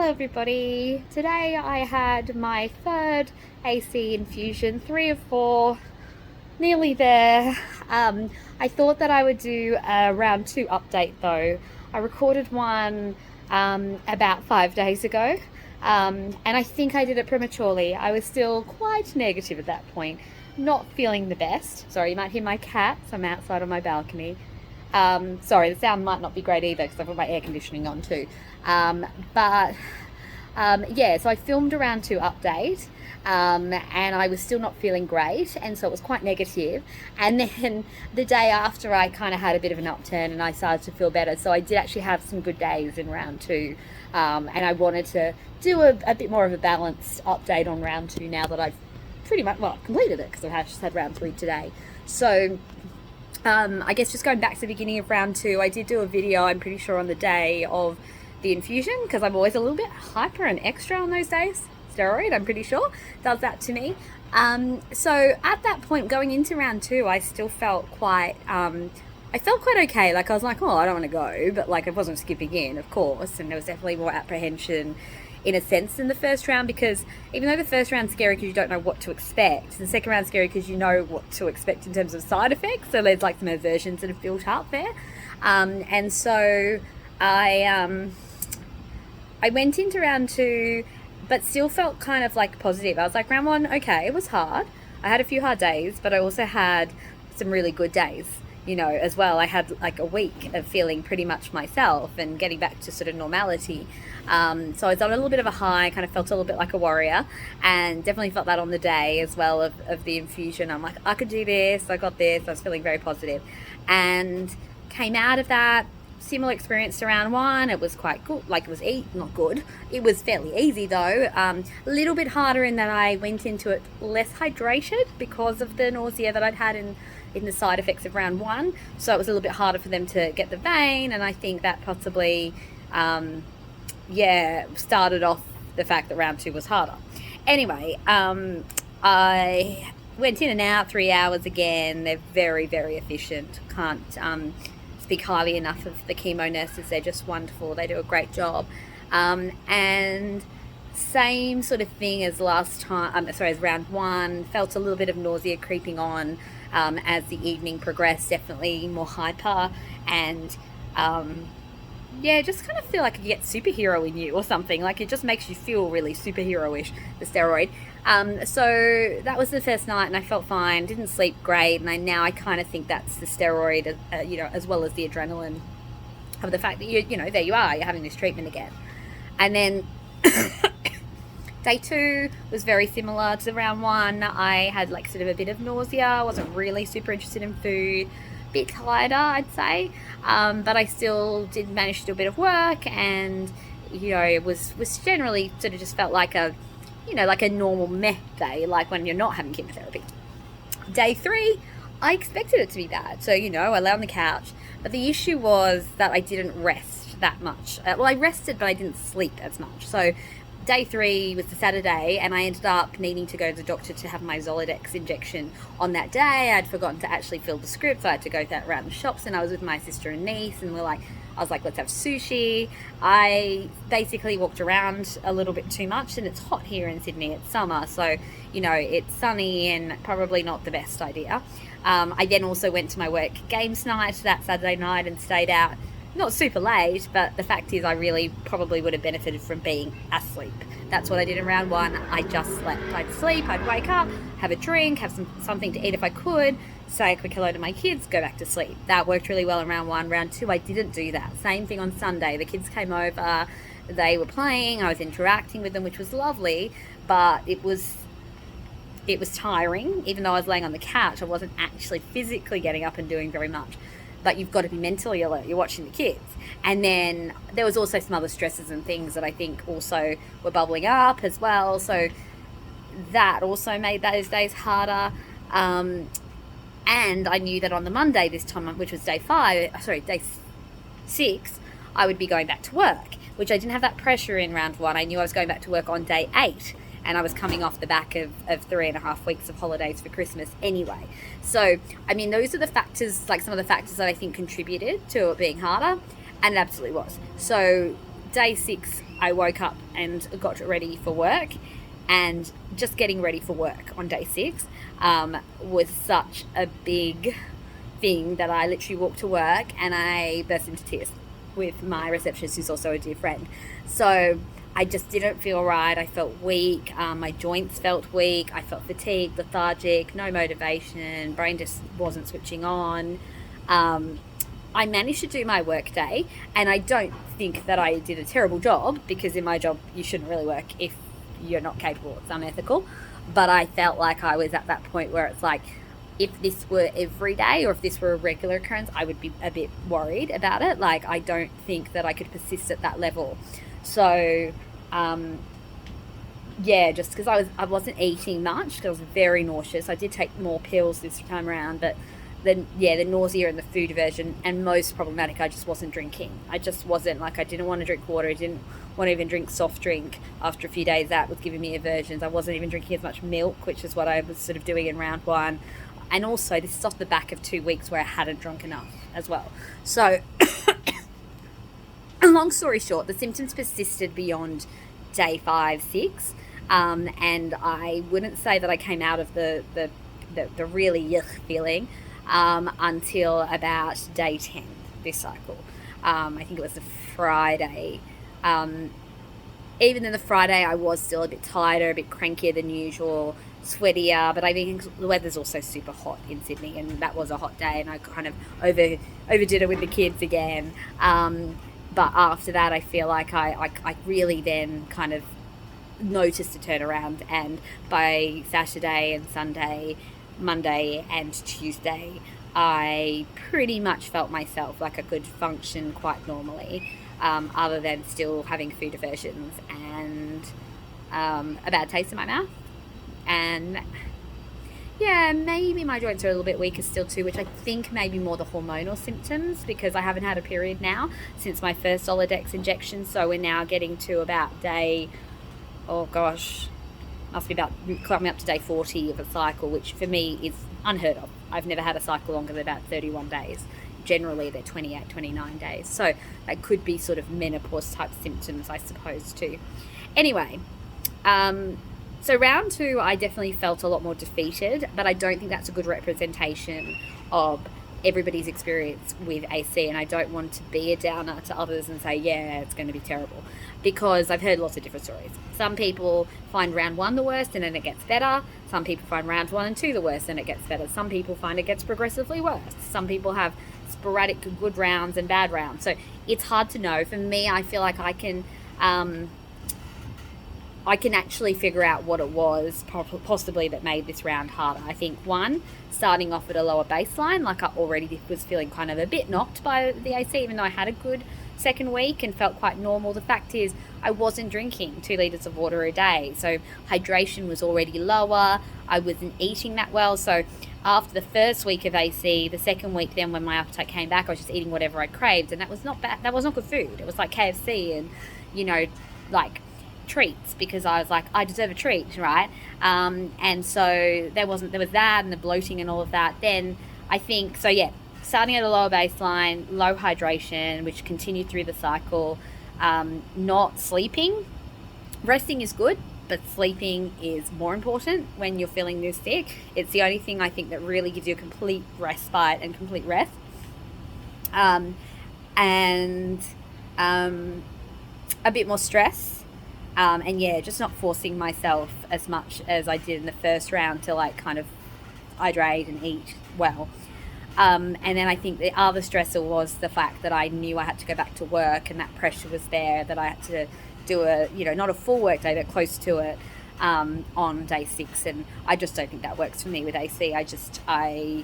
Hello everybody. Today I had my third AC infusion, 3 of 4, nearly there. I thought that I would do a round 2 update though. I recorded one about 5 days ago, and I think I did it prematurely. I was still quite negative at that point, not feeling the best. Sorry, you might hear my cats. I'm outside on my balcony. Sorry, the sound might not be great either because I've got my air conditioning on too. Yeah, so I filmed a round 2 update, and I was still not feeling great, and so it was quite negative. And then the day after, I kind of had a bit of an upturn and I started to feel better. So I did actually have some good days in round 2, and I wanted to do a bit more of a balanced update on round 2 now that I've pretty much, well, completed it because I just had round 3 today. So I guess just going back to the beginning of round 2, I did do a video, I'm pretty sure, on the day of the infusion, because I'm always a little bit hyper and extra on those days. Steroid, I'm pretty sure, does that to me. So at that point, going into round 2, I still felt quite, I felt quite okay. Like I was like, oh, I don't want to go, but like I wasn't skipping in, of course, and there was definitely more apprehension in a sense than the first round, because even though the first round's scary because you don't know what to expect, the second round's scary because you know what to expect in terms of side effects. So there's like some aversions that have built up there, and so I went into round 2, but still felt kind of like positive. I was like, round 1, okay, it was hard. I had a few hard days, but I also had some really good days, you know, as well. I had like a week of feeling pretty much myself and getting back to sort of normality. So I was on a little bit of a high, kind of felt a little bit like a warrior, and definitely felt that on the day as well of the infusion. I'm like, I could do this, I got this. I was feeling very positive, and came out of that. Similar experience to round 1. It was quite good. Like, it was not good. It was fairly easy though. A little bit harder in that I went into it less hydrated because of the nausea that I'd had in the side effects of round 1. So it was a little bit harder for them to get the vein, and I think that possibly, started off the fact that round 2 was harder. Anyway, I went in and out 3 hours again. They're very, very efficient. Can't speak highly enough of the chemo nurses. They're just wonderful. They do a great job. And same sort of thing as last time, as round 1. Felt a little bit of nausea creeping on as the evening progressed. Definitely more hyper, and just kind of feel like you get superhero in you or something. Like, it just makes you feel really superhero-ish, the steroid. So that was the first night, and I felt fine, didn't sleep great, and I kind of think that's the steroid, as well as the adrenaline of the fact that there you are, you're having this treatment again. And then day 2 was very similar to round 1. I had like sort of a bit of nausea, wasn't really super interested in food, bit tighter, I'd say, but I still did manage to do a bit of work, and it was generally sort of just felt like a normal meh day, like when you're not having chemotherapy. Day 3, I expected it to be bad. So, I lay on the couch, but the issue was that I didn't rest that much. Well, I rested, but I didn't sleep as much. So day 3 was the Saturday, and I ended up needing to go to the doctor to have my Zoladex injection on that day. I'd forgotten to actually fill the script, so I had to go around the shops, and I was with my sister and niece, and I was like, let's have sushi. I basically walked around a little bit too much, and it's hot here in Sydney. It's summer, so, it's sunny and probably not the best idea. I then also went to my work games night that Saturday night and stayed out. Not super late, but the fact is I really probably would have benefited from being asleep. That's what I did in round 1. I just slept. I'd sleep, I'd wake up, have a drink, have something to eat if I could, say a quick hello to my kids, go back to sleep. That worked really well in round 1. Round 2, I didn't do that. Same thing on Sunday. The kids came over, they were playing, I was interacting with them, which was lovely, but it was tiring. Even though I was laying on the couch, I wasn't actually physically getting up and doing very much. But you've got to be mentally alert. You're watching the kids. And then there was also some other stresses and things that I think also were bubbling up as well. So that also made those days harder. And I knew that on the Monday this time, which was day 6, I would be going back to work, which I didn't have that pressure in round 1. I knew I was going back to work on day 8. And I was coming off the back of 3.5 weeks of holidays for Christmas anyway. So, those are the factors, like some of the factors that I think contributed to it being harder, and it absolutely was. So day 6, I woke up and got ready for work, and just getting ready for work on day 6 was such a big thing that I literally walked to work and I burst into tears with my receptionist, who's also a dear friend. So I just didn't feel right. I felt weak. My joints felt weak. I felt fatigued, lethargic, no motivation. Brain just wasn't switching on. I managed to do my work day, and I don't think that I did a terrible job, because in my job you shouldn't really work if you're not capable. It's unethical. But I felt like I was at that point where it's like, if this were every day or if this were a regular occurrence, I would be a bit worried about it. Like, I don't think that I could persist at that level. So just because I wasn't eating much, because I was very nauseous. I did take more pills this time around, but the nausea and the food aversion, and most problematic, I just wasn't drinking. I just wasn't, like, I didn't want to drink water. I didn't want to even drink soft drink. After a few days, that was giving me aversions. I wasn't even drinking as much milk, which is what I was sort of doing in round 1. And also, this is off the back of 2 weeks where I hadn't drunk enough as well. So, long story short, the symptoms persisted beyond day 5, 6. And I wouldn't say that I came out of the really yuck feeling until about day 10 this cycle. I think it was the Friday. Even in the Friday, I was still a bit tighter, a bit crankier than usual, sweatier, but I think the weather's also super hot in Sydney, and that was a hot day, and I kind of overdid it with the kids again. But after that, I feel like I really then kind of noticed a turnaround, and by Saturday and Sunday, Monday and Tuesday, I pretty much felt myself like I could function quite normally, other than still having food aversions and a bad taste in my mouth. And yeah, maybe my joints are a little bit weaker still too, which I think maybe more the hormonal symptoms, because I haven't had a period now since my first Zoladex injection. So we're now getting to about day, must be about climbing up to day 40 of a cycle, which for me is unheard of. I've never had a cycle longer than about 31 days. Generally they're 28, 29 days. So that could be sort of menopause type symptoms, I suppose, too. Anyway, so round 2, I definitely felt a lot more defeated, but I don't think that's a good representation of everybody's experience with AC, and I don't want to be a downer to others and say, yeah, it's going to be terrible, because I've heard lots of different stories. Some people find round 1 the worst and then it gets better. Some people find round 1 and 2 the worst and it gets better. Some people find it gets progressively worse. Some people have sporadic good rounds and bad rounds. So it's hard to know. For me, I feel like I can actually figure out what it was possibly that made this round harder. I think 1, starting off at a lower baseline, like I already was feeling kind of a bit knocked by the AC, even though I had a good second week and felt quite normal. The fact is, I wasn't drinking 2 litres of water a day, so hydration was already lower. I wasn't eating that well. So after the first week of AC, the second week then when my appetite came back, I was just eating whatever I craved, and that was not bad. That was not good food. It was like KFC and, like treats, because I was like, I deserve a treat, right? And so there was that, and the bloating and all of that. Then I think, so yeah, starting at a lower baseline, low hydration, which continued through the cycle, not sleeping. Resting is good, but sleeping is more important when you're feeling this sick. It's the only thing I think that really gives you a complete respite and complete rest. And a bit more stress. And yeah, just not forcing myself as much as I did in the first round to like kind of hydrate and eat well. And then I think the other stressor was the fact that I knew I had to go back to work, and that pressure was there, that I had to do not a full work day, but close to it, on day 6. And I just don't think that works for me with AC. I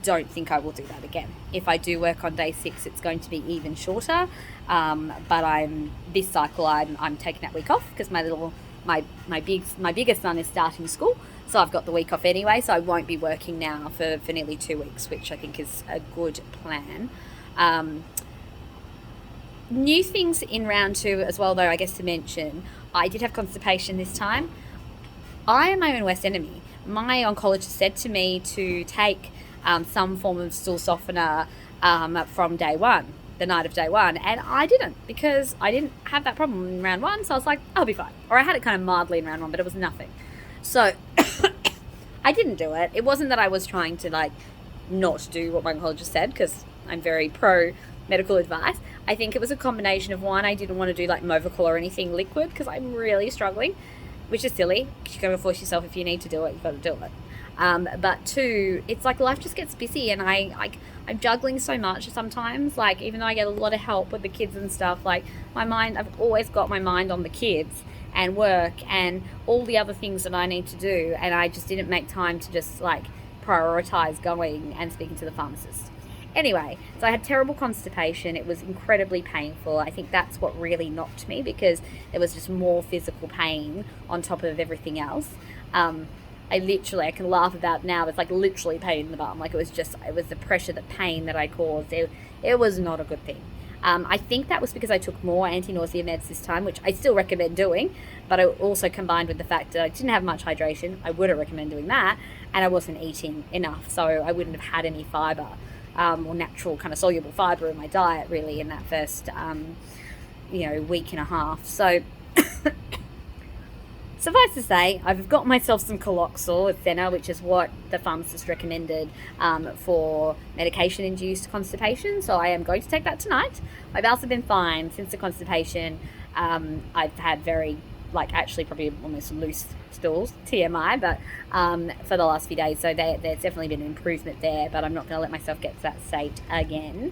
don't think I will do that again. If I do work on day 6, it's going to be even shorter. But this cycle I'm taking that week off, because my biggest son is starting school. So I've got the week off anyway, so I won't be working now for nearly 2 weeks, which I think is a good plan. New things in round 2 as well, though, I guess to mention, I did have constipation this time. I am my own worst enemy. My oncologist said to me to take some form of stool softener from day 1. the night of day one, and I didn't, because I didn't have that problem in round one. So I was like, I'll be fine. Or I had it kind of mildly in round one, but it was nothing. So I didn't do it. It wasn't that I was trying to like not do what my oncologist said, because I'm very pro medical advice. I think it was a combination of, one, I didn't want to do like Movicol or anything liquid because I'm really struggling, which is silly. You got to force yourself. If you need to do it, you've got to do it. But two, it's like life just gets busy, and I'm juggling so much sometimes. Like, even though I get a lot of help with the kids and stuff, like I've always got my mind on the kids and work and all the other things that I need to do, and I just didn't make time to just like prioritize going and speaking to the pharmacist. Anyway, so I had terrible constipation. It was incredibly painful. I think that's what really knocked me, because there was just more physical pain on top of everything else. I can laugh about now, it's like literally pain in the bum. Like, it was the pressure, the pain that I caused. It was not a good thing. I think that was because I took more anti-nausea meds this time, which I still recommend doing, but I also combined with the fact that I didn't have much hydration. I wouldn't recommend doing that, and I wasn't eating enough, so I wouldn't have had any fibre, or natural kind of soluble fibre in my diet really in that first week and a half. So suffice to say, I've got myself some Caloxyl with Senna, which is what the pharmacist recommended for medication-induced constipation. So I am going to take that tonight. My bowels have been fine since the constipation. I've had actually probably almost loose stools, TMI, but for the last few days. So there's definitely been an improvement there, but I'm not going to let myself get to that state again.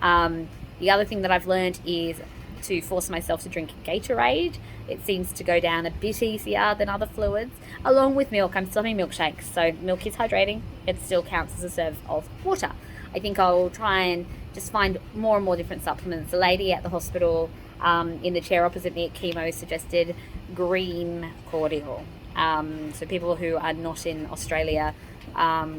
The other thing that I've learned is to force myself to drink Gatorade. It seems to go down a bit easier than other fluids, along with milk. I'm still having milkshakes, so milk is hydrating. It still counts as a serve of water. I think I'll try and just find more and more different supplements. The lady at the hospital in the chair opposite me at chemo suggested green cordial. So people who are not in Australia,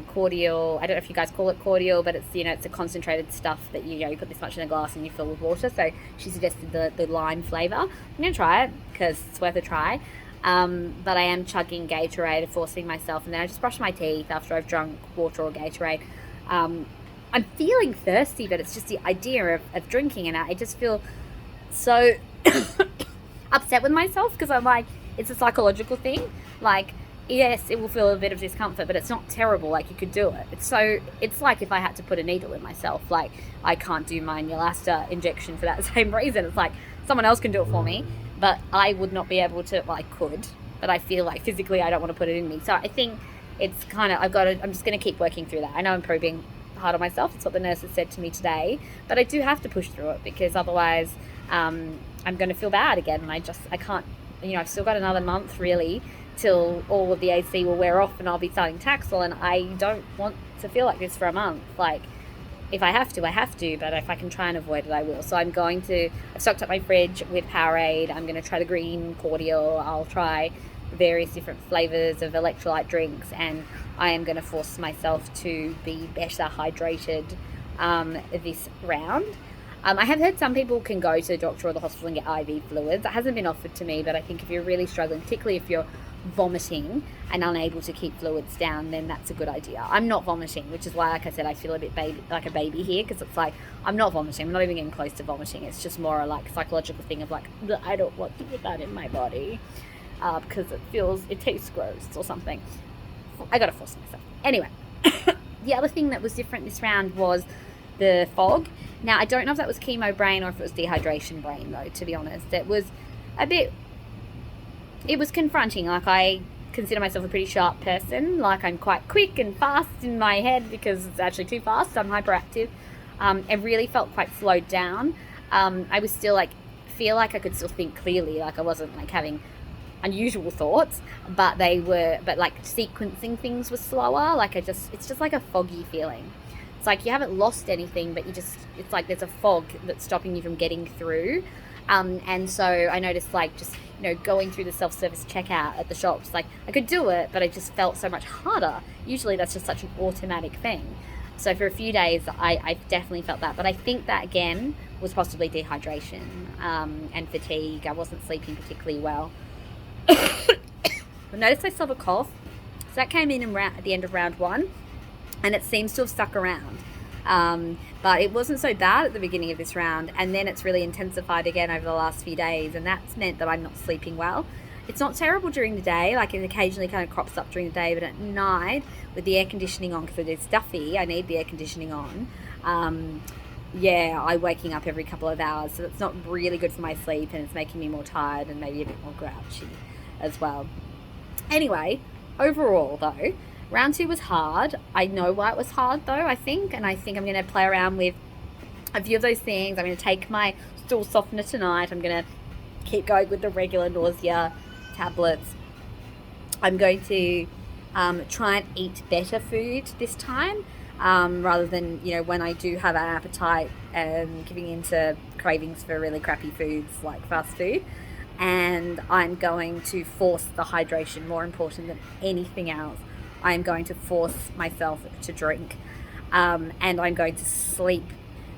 cordial, I don't know if you guys call it cordial, but it's a concentrated stuff that you put this much in a glass and you fill with water. So she suggested the lime flavour. I'm going to try it because it's worth a try. But I am chugging Gatorade, forcing myself, and then I just brush my teeth after I've drunk water or Gatorade. I'm feeling thirsty, but it's just the idea of drinking, and I just feel so upset with myself, because I'm like, it's a psychological thing. Like, yes, it will feel a bit of discomfort, but it's not terrible. Like, you could do it. It's like if I had to put a needle in myself. Like, I can't do my Neulasta injection for that same reason. It's like someone else can do it for me, but I would not be able to. Well, I could, but I feel like physically I don't want to put it in me. So I think it's kind of, I'm just going to keep working through that. I know I'm probably being hard on myself. It's what the nurses said to me today, but I do have to push through it, because otherwise I'm going to feel bad again. And I can't, I've still got another month really till all of the AC will wear off and I'll be starting Taxol, and I don't want to feel like this for a month. Like, if I have to, I have to, but if I can try and avoid it, I will. So I've stocked up my fridge with Powerade. I'm going to try the green cordial. I'll try various different flavors of electrolyte drinks, and I am going to force myself to be better hydrated this round. I have heard some people can go to the doctor or the hospital and get IV fluids. That hasn't been offered to me, but I think if you're really struggling, particularly if you're vomiting and unable to keep fluids down, then that's a good idea. I'm not vomiting, which is why, like I said, I feel a bit like a baby here, because it's like, I'm not vomiting. I'm not even getting close to vomiting. It's just more like a psychological thing of like, I don't want to put that in my body because it tastes gross or something. I gotta force myself. Anyway, the other thing that was different this round was the fog. Now, I don't know if that was chemo brain or if it was dehydration brain, though, to be honest. It was confronting. Like, I consider myself a pretty sharp person. Like, I'm quite quick and fast in my head, because it's actually too fast. I'm hyperactive. It really felt quite slowed down. I was still feel like I could still think clearly. Like, I wasn't having unusual thoughts, but sequencing things was slower. It's just like a foggy feeling. It's like you haven't lost anything, but it's like there's a fog that's stopping you from getting through. And so I noticed going through the self-service checkout at the shops, I could do it, but it just felt so much harder. Usually that's just such an automatic thing. So for a few days, I definitely felt that. But I think that, again, was possibly dehydration and fatigue. I wasn't sleeping particularly well. I noticed I still have a cough. So that came in at the end of round one, and it seems to have stuck around. But it wasn't so bad at the beginning of this round, and then it's really intensified again over the last few days, and that's meant that I'm not sleeping well. It's not terrible during the day, like it occasionally kind of crops up during the day, but at night with the air conditioning on, because it is stuffy, I need the air conditioning on. I'm waking up every couple of hours, so it's not really good for my sleep, and it's making me more tired and maybe a bit more grouchy as well. Anyway, overall though, round 2 was hard. I know why it was hard though, I think I'm going to play around with a few of those things. I'm going to take my stool softener tonight. I'm going to keep going with the regular nausea tablets. I'm going to try and eat better food this time, rather than, when I do have an appetite and giving into cravings for really crappy foods like fast food. And I'm going to force the hydration, more important than anything else. I'm going to force myself to drink, and I'm going to sleep.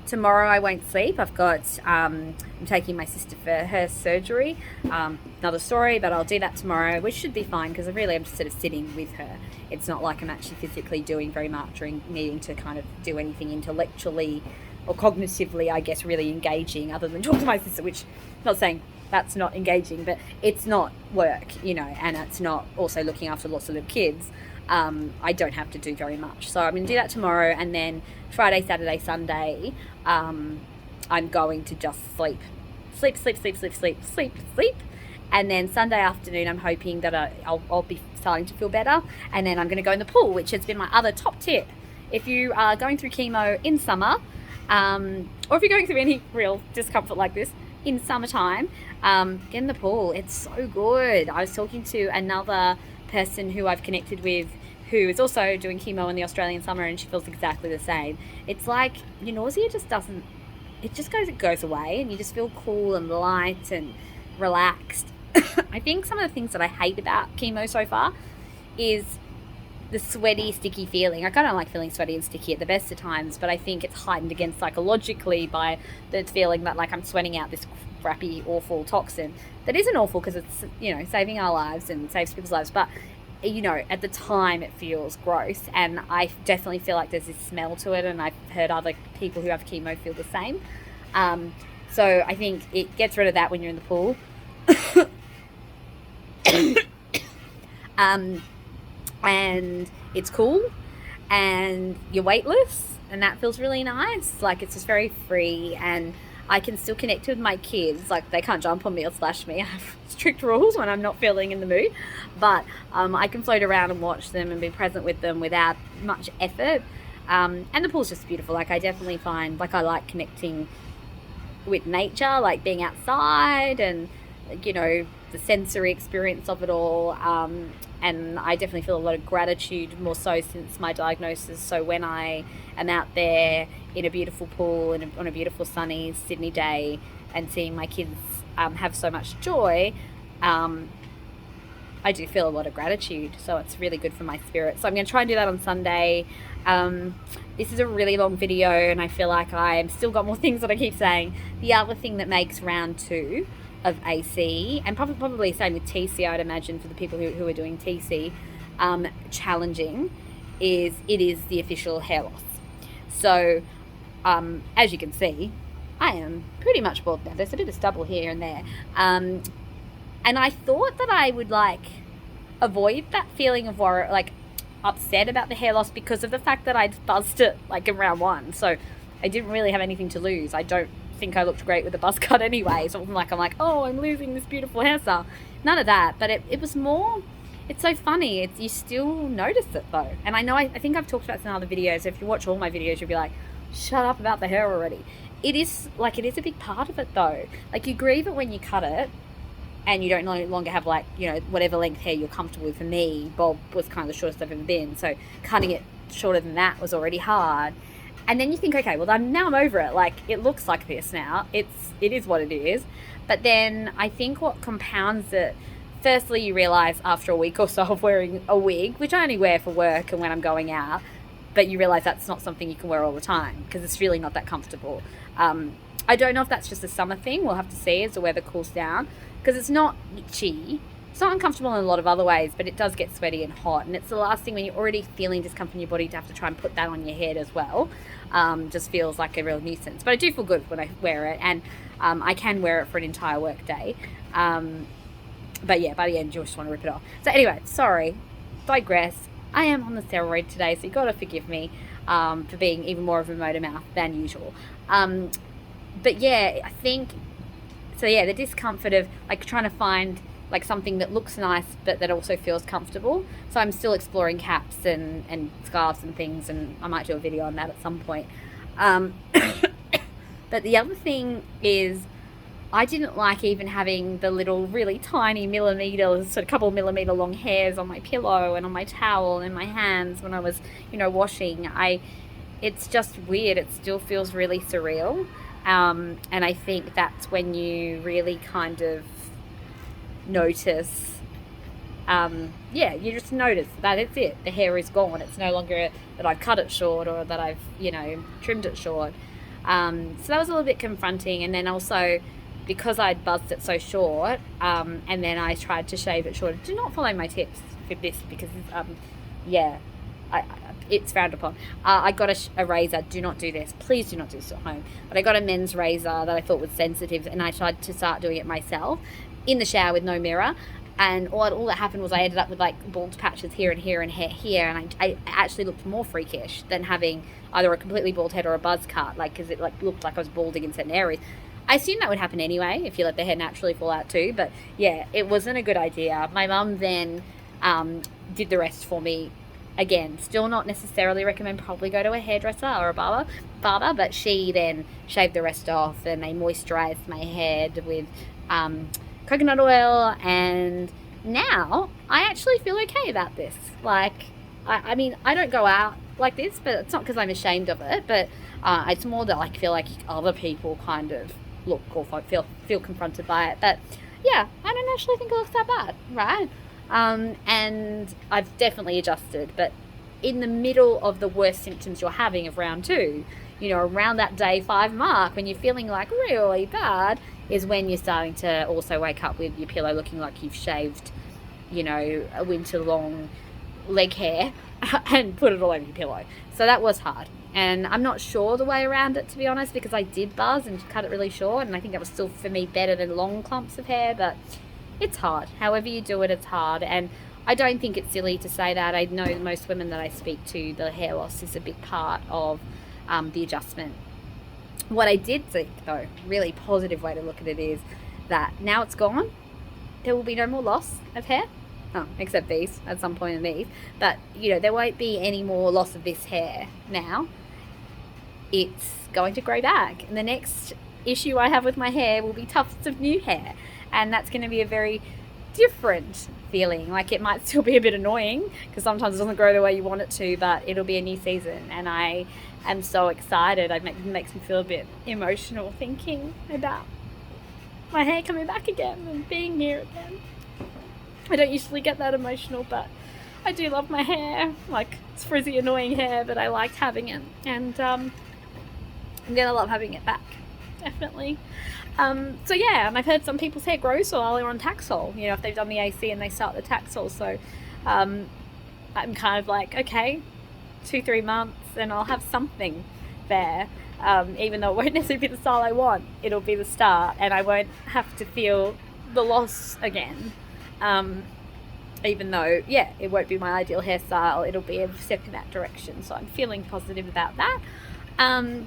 Tomorrow I won't sleep. I'm taking my sister for her surgery. Another story, but I'll do that tomorrow, which should be fine because I'm just sort of sitting with her. It's not like I'm actually physically doing very much or needing to kind of do anything intellectually or cognitively, I guess, really engaging other than talk to my sister, which I'm not saying that's not engaging, but it's not work, and it's not also looking after lots of little kids. I don't have to do very much. So I'm going to do that tomorrow, and then Friday, Saturday, Sunday, I'm going to just sleep. And then Sunday afternoon, I'm hoping that I'll be starting to feel better. And then I'm going to go in the pool, which has been my other top tip. If you are going through chemo in summer, or if you're going through any real discomfort like this in summertime, get in the pool. It's so good. I was talking to another person who I've connected with who is also doing chemo in the Australian summer, and she feels exactly the same. It's like your nausea just goes away, and you just feel cool and light and relaxed. I think some of the things that I hate about chemo so far is the sweaty, sticky feeling. I kind of like feeling sweaty and sticky at the best of times, but I think it's heightened again psychologically by the feeling that like I'm sweating out this crappy, awful toxin that isn't awful because it's, saving our lives and saves people's lives, but at the time it feels gross, and I definitely feel like there's this smell to it, and I've heard other people who have chemo feel the same. So I think it gets rid of that when you're in the pool. And it's cool, and you're weightless, and that feels really nice. Like, it's just very free, and I can still connect with my kids. Like, they can't jump on me or slash me. I have strict rules when I'm not feeling in the mood, but I can float around and watch them and be present with them without much effort. And the pool's just beautiful. Like, I definitely find, like, I like connecting with nature, like being outside and, the sensory experience of it all. And I definitely feel a lot of gratitude, more so since my diagnosis. So when I am out there in a beautiful pool and on a beautiful sunny Sydney day and seeing my kids have so much joy, I do feel a lot of gratitude. So it's really good for my spirit. So I'm going to try and do that on Sunday. This is a really long video, and I feel like I've still got more things that I keep saying. The other thing that makes round 2 of AC, and probably same with TC, I'd imagine, for the people who are doing TC, challenging, is it is the official hair loss. So as you can see, I am pretty much bald now. There's a bit of stubble here and there, and I thought that I would avoid that feeling of upset about the hair loss because of the fact that I'd buzzed it in round 1, so I didn't really have anything to lose. I don't think I looked great with a buzz cut anyway, so I'm like, oh, I'm losing this beautiful hairstyle. None of that, but it was more, it's so funny, you still notice it though. And I know, I think I've talked about this in other videos. If you watch all my videos, you'll be like, shut up about the hair already. It is a big part of it though. You grieve it when you cut it, and you don't no longer have whatever length hair you're comfortable with. For me, Bob was kind of the shortest I've ever been, so cutting it shorter than that was already hard. And then you think, okay, well, now I'm over it. It looks like this now. It is what it is. But then I think what compounds it, firstly, you realise after a week or so of wearing a wig, which I only wear for work and when I'm going out, but you realise that's not something you can wear all the time because it's really not that comfortable. I don't know if that's just a summer thing. We'll have to see as the weather cools down, because it's not itchy. It's not uncomfortable in a lot of other ways, but it does get sweaty and hot, and it's the last thing when you're already feeling discomfort in your body to have to try and put that on your head as well. Just feels like a real nuisance. But I do feel good when I wear it, and I can wear it for an entire work day. But yeah, by the end, you just want to rip it off. So anyway, sorry, digress. I am on the steroid today, so you got to forgive me for being even more of a motor mouth than usual. But yeah, I think, so yeah, the discomfort of like trying to find like something that looks nice but that also feels comfortable. So I'm still exploring caps and scarves and things, and I might do a video on that at some point. But the other thing is, I didn't like even having the little really tiny millimeters, sort of couple millimeter long hairs on my pillow and on my towel and my hands when I was, washing. It's just weird. It still feels really surreal. And I think that's when you really kind of notice, you just notice that it's it. The hair is gone. It's no longer that I've cut it short or that I've, trimmed it short. So that was a little bit confronting. And then also, because I'd buzzed it so short, and then I tried to shave it short. Do not follow my tips for this because, it's frowned upon. I got a razor. Do not do this. Please do not do this at home. But I got a men's razor that I thought was sensitive, and I tried to start doing it myself in the shower with no mirror. And all that happened was I ended up with like bald patches here and here and hair here, and I actually looked more freakish than having either a completely bald head or a buzz cut, because it looked like I was balding in certain areas. I assume that would happen anyway if you let the hair naturally fall out too, but yeah, it wasn't a good idea. My mum then did the rest for me. Again, still not necessarily recommend probably go to a hairdresser or a barber, but she then shaved the rest off, and they moisturized my head with coconut oil, and now I actually feel okay about this. Like, I mean, I don't go out like this, but it's not because I'm ashamed of it, but it's more that I feel like other people kind of look or feel confronted by it. But yeah, I don't actually think it looks that bad, right? And I've definitely adjusted, but in the middle of the worst symptoms you're having of round 2, around that day 5 mark, when you're feeling like really bad, is when you're starting to also wake up with your pillow looking like you've shaved, a winter long leg hair and put it all over your pillow. So that was hard. And I'm not sure the way around it, to be honest, because I did buzz and cut it really short, and I think that was still, for me, better than long clumps of hair, but it's hard. However you do it, it's hard. And I don't think it's silly to say that. I know most women that I speak to, the hair loss is a big part of the adjustment. What I did think, though, really positive way to look at it is that now it's gone, there will be no more loss of hair. Oh, except these, at some point in these. But, there won't be any more loss of this hair now. It's going to grow back. And the next issue I have with my hair will be tufts of new hair. And that's going to be a very different feeling. Like, it might still be a bit annoying because sometimes it doesn't grow the way you want it to, but it'll be a new season. And I am so excited. It makes me feel a bit emotional thinking about my hair coming back again and being here again. I don't usually get that emotional, but I do love my hair. Like, it's frizzy, annoying hair, but I liked having it. And I'm going to love having it back. Definitely. So yeah, and I've heard some people's hair grows while they're on Taxol, if they've done the AC and they start the Taxol. So I'm kind of like, okay, 2-3 months and I'll have something there. Even though it won't necessarily be the style I want, it'll be the start, and I won't have to feel the loss again. Even though, it won't be my ideal hairstyle, it'll be a step in that direction. So I'm feeling positive about that. A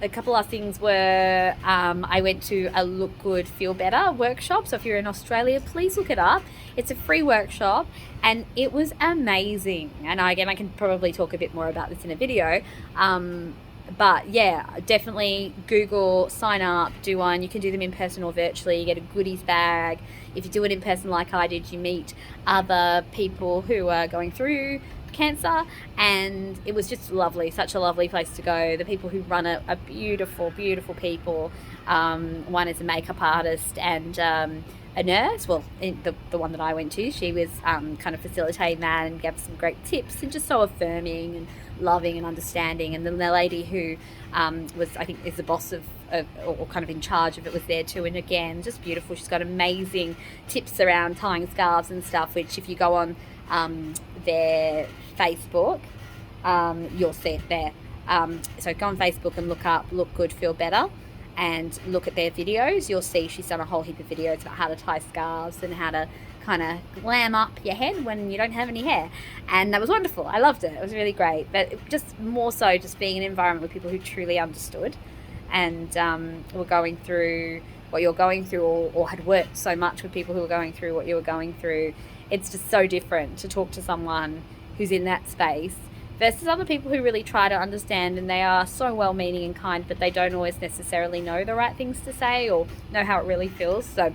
couple last things were, I went to a Look Good, Feel Better workshop. So if you're in Australia, please look it up. It's a free workshop and it was amazing. And I can probably talk a bit more about this in a video. But yeah, definitely Google, sign up, do one. You can do them in person or virtually. You get a goodies bag. If you do it in person like I did, you meet other people who are going through cancer, and it was just lovely. Such a lovely place to go. The people who run it are beautiful, beautiful people. One is a makeup artist, and a nurse. Well, the one that I went to, she was kind of facilitating that and gave some great tips and just so affirming and loving and understanding. And then the lady who was, I think, is the boss of or kind of in charge of it, was there too. And again, just beautiful. She's got amazing tips around tying scarves and stuff, which if you go on their Facebook, you'll see it there. So go on Facebook and look up Look Good, Feel Better, and look at their videos. You'll see she's done a whole heap of videos about how to tie scarves and how to kind of glam up your head when you don't have any hair. And that was wonderful. I loved it. It was really great. But it just more so just being in an environment with people who truly understood and were going through what you're going through, or had worked so much with people who were going through what you were going through. It's just so different to talk to someone who's in that space versus other people who really try to understand, and they are so well-meaning and kind, but they don't always necessarily know the right things to say or know how it really feels. So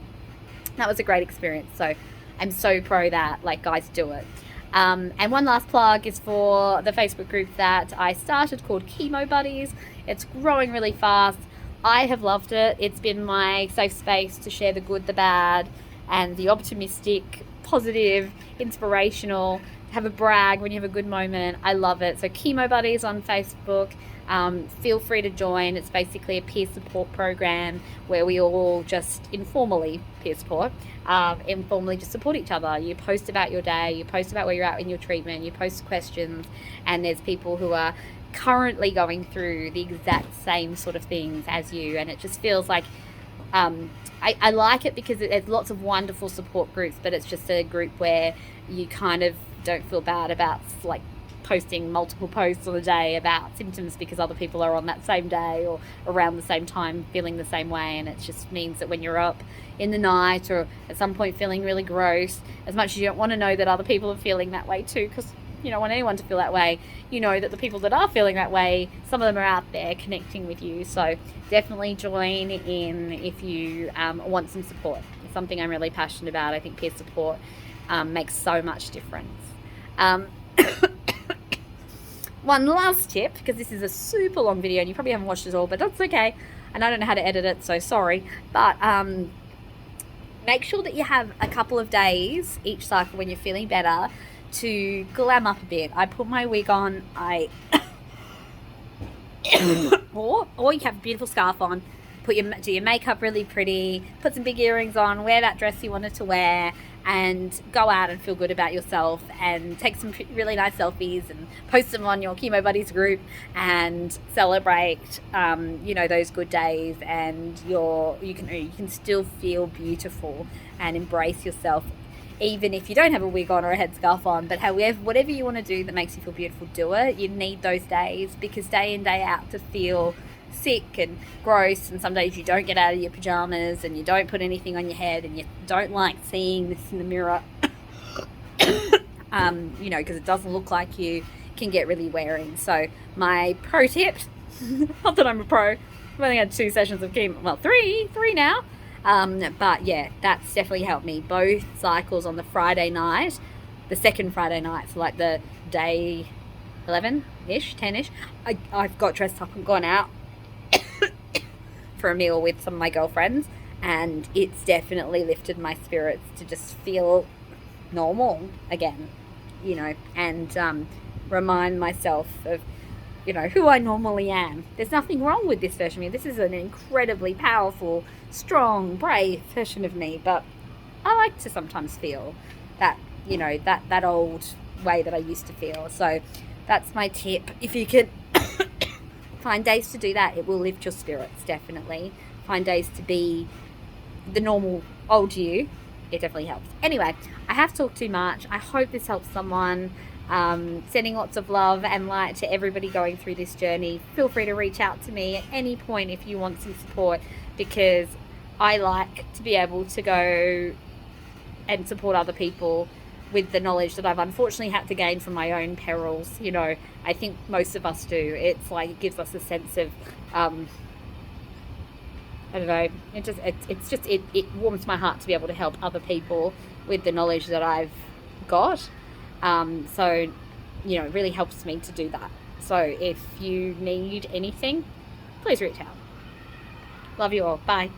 that was a great experience. So I'm so pro that, like, guys, do it. And one last plug is for the Facebook group that I started called Chemo Buddies. It's growing really fast. I have loved it. It's been my safe space to share the good, the bad, and the optimistic, positive, inspirational, have a brag when you have a good moment. I love it. So Chemo Buddies on Facebook. Feel free to join. It's basically a peer support program where we all just informally peer support, informally just support each other. You post about your day, you post about where you're at in your treatment, you post questions, and there's people who are currently going through the exact same sort of things as you, and it just feels like I like it because there's lots of wonderful support groups, but it's just a group where you kind of don't feel bad about, like, posting multiple posts on a day about symptoms because other people are on that same day or around the same time feeling the same way. And it just means that when you're up in the night or at some point feeling really gross, as much as you don't want to know that other people are feeling that way too, because you don't want anyone to feel that way, you know that the people that are feeling that way, some of them are out there connecting with you. So definitely join in if you want some support. It's something I'm really passionate about. I think peer support makes so much difference. One last tip, because this is a super long video and you probably haven't watched it all, but that's okay, and I don't know how to edit it, so sorry. But make sure that you have a couple of days each cycle when you're feeling better to glam up a bit. I put my wig on, or you have a beautiful scarf on, do your makeup really pretty, put some big earrings on, wear that dress you wanted to wear, and go out and feel good about yourself and take some really nice selfies and post them on your Chemo Buddies group and celebrate those good days, and you can still feel beautiful and embrace yourself even if you don't have a wig on or a headscarf on. But however, whatever you want to do that makes you feel beautiful, do it. You need those days, because day in, day out, to feel sick and gross, and some days you don't get out of your pajamas and you don't put anything on your head and you don't like seeing this in the mirror, because it doesn't look like you, can get really wearing. So my pro tip, not that I'm a pro, I've only had 2 sessions of chemo, well, three now, but yeah, that's definitely helped me. Both cycles on the Friday night, the second Friday night, so like the day 11-ish, 10-ish, I've got dressed up and gone out for a meal with some of my girlfriends, and it's definitely lifted my spirits to just feel normal again, and remind myself of who I normally am. There's nothing wrong with this version of me. This is an incredibly powerful, strong, brave version of me, but I like to sometimes feel that that old way that I used to feel. So that's my tip. If you could find days to do that, it will lift your spirits, definitely. Find days to be the normal old you. It definitely helps. Anyway, I have talked too much. I hope this helps someone. Sending lots of love and light to everybody going through this journey. Feel free to reach out to me at any point if you want some support, because I like to be able to go and support other people with the knowledge that I've unfortunately had to gain from my own perils. I think most of us do. It's like, it gives us a sense of, I don't know, it warms my heart to be able to help other people with the knowledge that I've got. So it really helps me to do that. So if you need anything, please reach out. Love you all. Bye.